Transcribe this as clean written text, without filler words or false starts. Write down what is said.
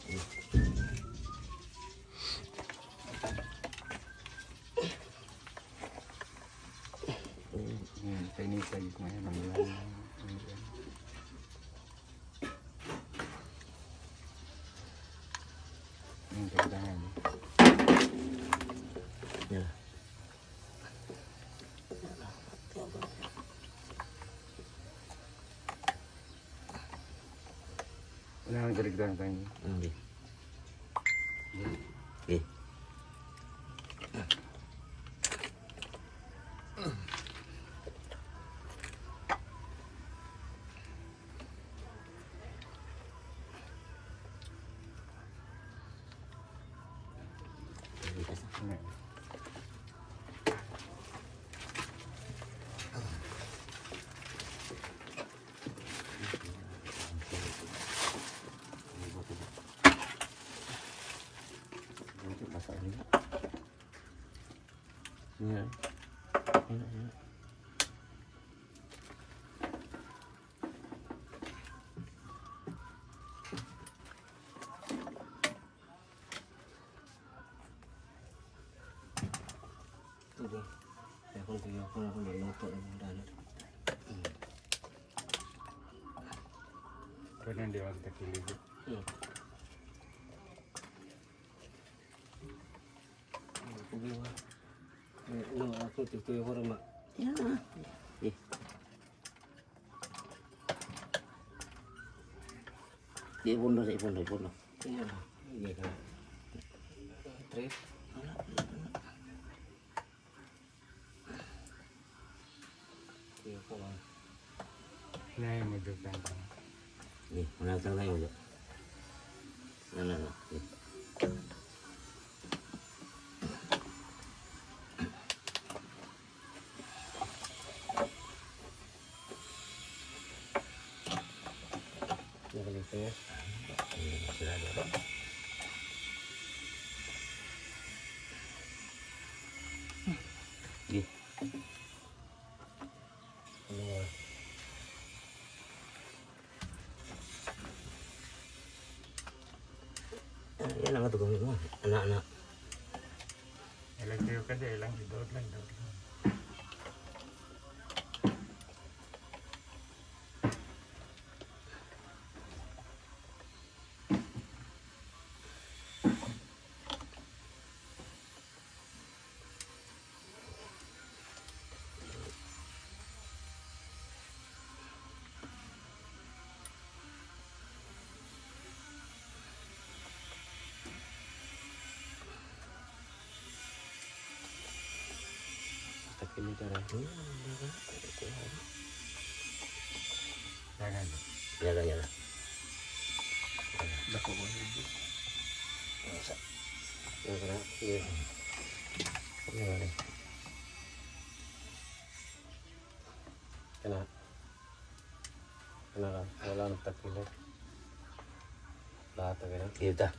Ini lagi semuanya manggilan. Ini pegangan. Ya. Nah, jadi kita tanya. Oke. Oke. Ya. Tuh, saya pun punya aku nonton dan. Kalian dia kita pilih. No, aku tuh orang mak. Ya. Dia pun. Iya. Iya kan. Trip. Iya kok. Nah, yang mau jual tentang. Nih, mana tentang yang mau? Nah. Ya. Sudah ada. Di. Ya nama tukang itu anak-anak. Elektrik kan dia hilang di daun. Ini cara jangan ya dah kok boleh kena wala tak pilih lah tak kena kita